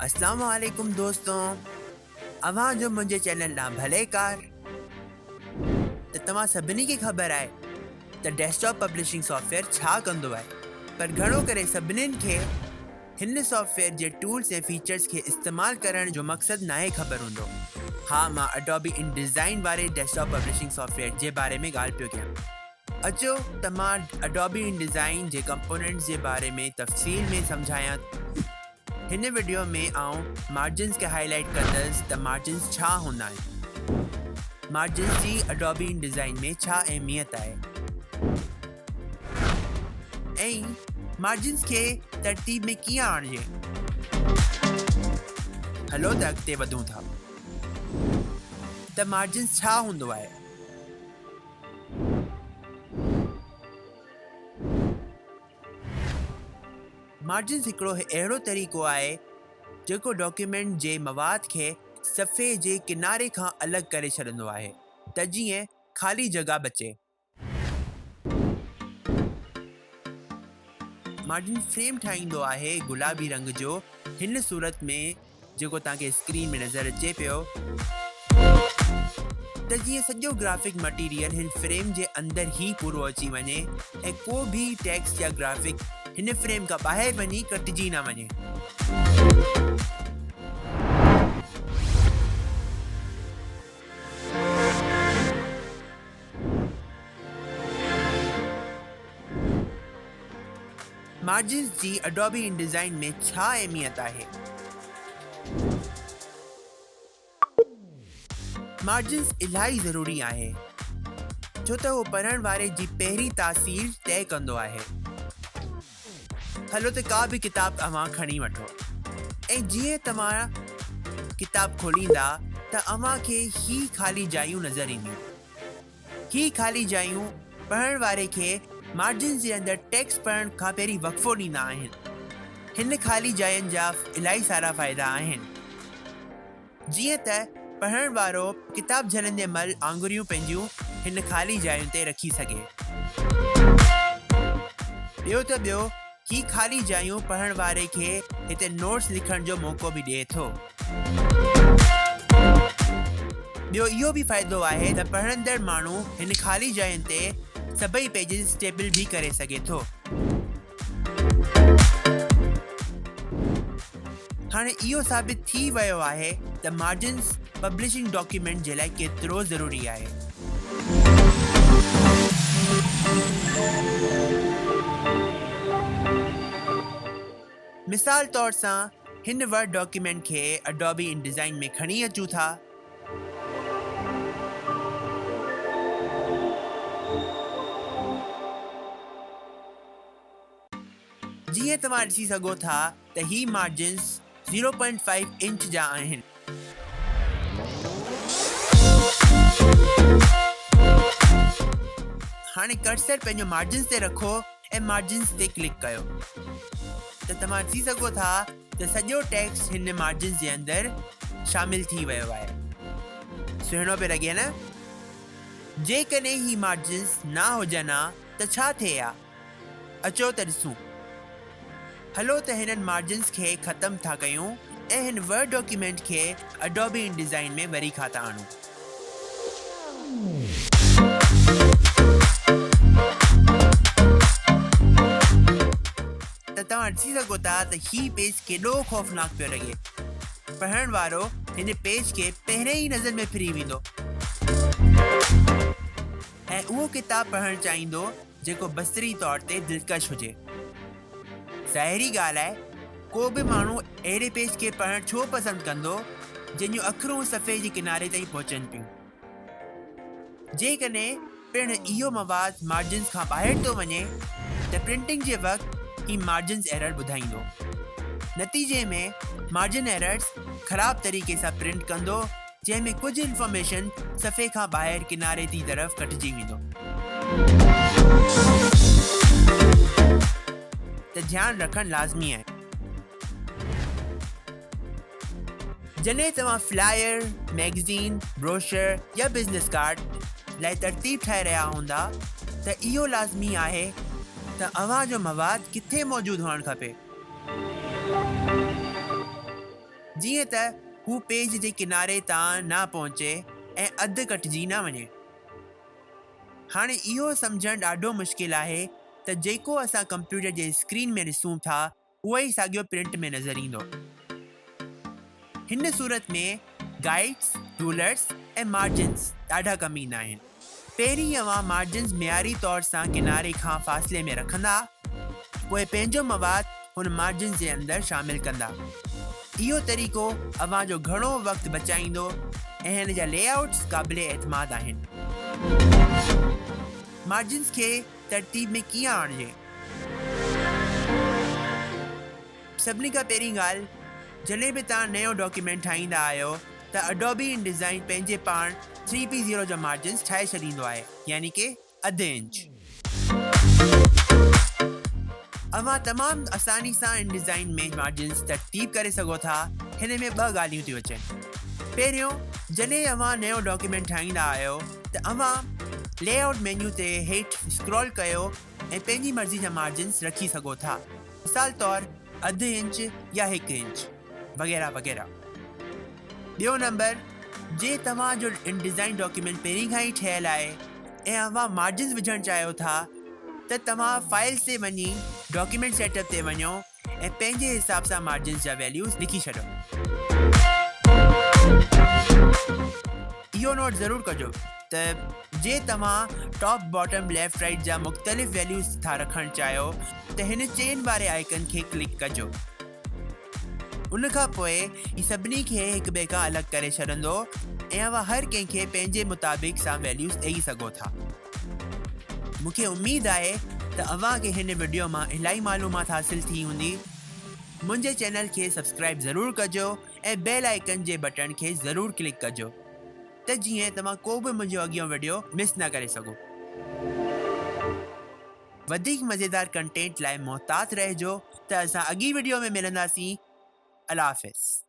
अस्सलाम वालेकुम दोस्तों, अवां जो मुंहिंजे चैनल ॾांहुं भलेकार। त तव्हां सभिनी खे ख़बर आहे त डेस्कटॉप पब्लिशिंग सॉफ्टवेयर छा कंदो आहे, पर घणो करे सभिनीनि खे हिन सॉफ्टवेयर जे टूल्स ऐं फीचर्स खे इस्तेमालु करण जो मक़सदु नाहे ख़बर हूंदो। हाँ, मां अडोबी InDesign वारे डेस्कटॉप पब्लिशिंग सॉफ्टवेयर जे बारे में ॻाल्हि पियो कयां। अचो त मां अडोबी InDesign जे कंपोनेंट्स जे बारे में तफ़सील में सम्झायां। हिन वीडियो में आउं मार्जिन्स खे हाईलाइट कंदसि त मार्जिन्स छा हूंदा आहिनि, मार्जिन्स जी अडोबी InDesign में छा अहमियत आहे, ऐं मार्जिन्स खे तरतीब में कीअं आणिजे। हलो त अॻिते वधूं था। त मार्जिन्स छा हूंदो आहे? मार्जिन्स हिकिड़ो अहिड़ो तरीक़ो आहे जेको डॉक्यूमेंट जे मवाद खे सफ़े जे किनारे खां अलॻि करे छॾींदो आहे त जीअं ख़ाली जॻह बचे। मार्जिन फ्रेम ठाहींदो आहे गुलाबी रंग जो, हिन सूरत में जेको तव्हांखे स्क्रीन में नज़र अचे पियो त जीअं सॼो ग्राफिक मटीरियल हिन फ्रेम जे अंदरि ई पूरो अची वञे ऐं को बि टेक्स्ट या ग्राफिक हिन फ्रेम खां ॿाहिरि वञी कटिजी न वञे। मार्जिन्स जी अडोबी InDesign में छा अहमियत आहे? मार्जिन्स इलाही ज़रूरी आहे छो त उहो पढ़ण वारे जी पहिरीं तासीर तय कंदो आहे। हलो त का बि किताब अवां खणी वठो ऐं जीअं तव्हां किताब खोलींदा त अवां खे ही ख़ाली जायूं नज़र ईंदियूं। ही ख़ाली जायूं पढ़ण वारे खे मार्जिन्स जे अंदरि टेक्स्ट पढ़ण खां पहिरीं वक़फ़ो ॾींदा आहिनि। हिन ख़ाली जायुनि जा इलाही सारा फ़ाइदा आहिनि, जीअं त पढ़ण वारो किताब झलंदे महिल आङुरियूं पंहिंजियूं हिन ख़ाली जायुनि ते रखी सघे। ॿियो ही ख़ाली जायूं पढ़ण वारे खे हिते नोट्स लिखण जो मौक़ो बि ॾिए थो। ॿियो इहो बि फ़ाइदो आहे त पढ़ंदड़ माण्हू हिन ख़ाली जायुनि ते सभई पेजिस स्टेबल भी करे सके थो। हाणे इहो साबित थी वियो आहे त मार्जिन्स पब्लिशिंग डॉक्यूमेंट जे लाइ केतिरो ज़रूरी आहे। मिसाल तौर सां हिन वर्ड डॉक्यूमेंट खे अडोबी InDesign में खणी अचूं था। जीअं तव्हां ॾिसी सघो था त ही मार्जिन्स 0.5 इंच जा आहिनि। हाणे कर्सर पंहिंजो मार्जिन्स ते रखो ऐं मार्जिन्स ते क्लिक कयो त तव्हां ॾिसी सघो था त सॼो टेक्स्ट हिन मार्जिन्स जे अंदरि शामिल थी वियो आहे। सुहिणो पियो लॻे न? जेकॾहिं ही मार्जिन्स न हुजनि हा त छा थिए हा? अचो त ॾिसूं। हलो त हिननि मार्जिन्स खे ख़तम था कयूं ऐं हिन वर्ड डॉक्यूमेंट खे अडोबी InDesign में वरी खां था आणूं। त तव्हां ॾिसी सघो था त ही पेज केॾो ख़ौफ़नाक पियो लॻे। पढ़ण वारो हिन पेज खे पहिरें ई नज़र में फिरी वेंदो ऐं उहो किताब पढ़णु चाहींदो जेको बसरी तौर ते दिलकश हुजे। ज़ाहिरी ॻाल्हि आहे, को बि माण्हू अहिड़े पेज खे पढ़णु छो पसंदि कंदो जंहिंजूं अखरूं सफ़े जे किनारे ताईं पहुचनि पियूं। जेकॾहिं पिण इहो मवाद मार्जिन्स खां ॿाहिरि थो वञे त प्रिंटिंग जे वक़्तु ही मार्जिन्स एरर ॿुधाईंदो। नतीजे में मार्जिन एरर्स ख़राब तरीक़े सां प्रिंट कंदो, जंहिंमें कुझु इंफॉर्मेशन सफ़े खां ॿाहिरि किनारे जी तरफ़ कटिजी वेंदो। त ध्यानु रखणु लाज़मी आहे। जॾहिं तव्हां फ्लायर, मैगज़ीन, ब्रोशर या बिज़नेस कार्ड लाइ तरतीब ठाहे रहिया हूंदा त इहो लाज़मी आहे त अव्हां जो मवाद किथे मौजूदु हुअणु खपे। जीअं त हू पेज जे किनारे तां न पहुचे ऐं अधु कटिजी न वञे। हाणे इहो सम्झणु ॾाढो मुश्किल आहे त जेको असां कंप्यूटर जे स्क्रीन में ॾिसूं था उहो ई साॻियो प्रिंट में नज़र ईंदो। हिन सूरत में गाइड्स, रूलर्स ऐं मार्जिन्स ॾाढा कम ईंदा आहिनि। पहिरीं अवां मार्जिन्स मियारी तौर सां किनारे खां फ़ासिले में रखंदा, पोइ पंहिंजो मवाद हुन मार्जिन्स जे अंदरि शामिल कंदा। इहो तरीक़ो अवां जो घणो वक़्तु बचाईंदो ऐं हिन जा लेआउट्स क़ाबिले एतमाद आहिनि। मार्जिन्स खे तरतीब में कीअं आणिजे? सभिनी खां पहिरीं ॻाल्हि, जॾहिं बि तव्हां नयो डॉक्यूमेंट ठाहींदा आहियो त अडोबी इनडिज़ाइन पंहिंजे पाण 3p0 जा मार्जिन्स ठाहे छॾींदो आहे, यानी कि अधु इंच। अवां तमामु आसानी सां इनडिज़ाइन में मार्जिन्स तरतीब करे सघो था। हिन में ॿ ॻाल्हियूं थियूं अचनि। पहिरियों, जॾहिं अवां नयो डॉक्यूमेंट ठाहींदा आहियो त अवां लेआउट मेन्यू ते हेठि स्क्रॉल कयो ऐं पंहिंजी मर्ज़ी जा मार्जिन्स रखी सघो था। मिसाल तौरु अधु इंच या 1 इंच वग़ैरह वग़ैरह। ॿियो नंबर, जे तव्हां जो इनडिज़ाइन डॉक्यूमेंट पहिरीं खां ई ठहियलु आहे ऐं अवां मार्जिन्स विझणु चाहियो था त तव्हां फाइल्स ते वञी डॉक्यूमेंट सेटअप ते वञो ऐं पंहिंजे हिसाब सां मार्जिन्स जा वैल्यूज़ लिखी छॾो। इहो नोट ज़रूरु कजो त जे तव्हां टॉप, बॉटम, लेफ्ट, राइट जा मुख़्तलिफ़ वैल्यूज़ था रखणु चाहियो त हिन चेन वारे आइकन खे क्लिक कजो। उन खां पोइ ही सभिनी खे हिक ॿिए खां अलॻि करे छॾंदो ऐं अवां हर कंहिंखे पंहिंजे मुताबिक़ सां वैल्यूज़ ॾेई सघो था। मूंखे उमेद आहे त अवां खे हिन वीडियो मां इलाही मालूमात हासिल थी हूंदी। मुंहिंजे चैनल खे सब्सक्राइब ज़रूरु कजो ऐं बेल आइकन जे बटन खे ज़रूरु क्लिक कजो त जीअं तव्हां को बि मुंहिंजो अॻियों वीडियो मिस न करे सघो। वधीक मज़ेदार कंटेंट लाइ मोहतात रहिजो त असां अॻी वीडियो में मिलंदासीं। अल्लाह हाफ़िज़।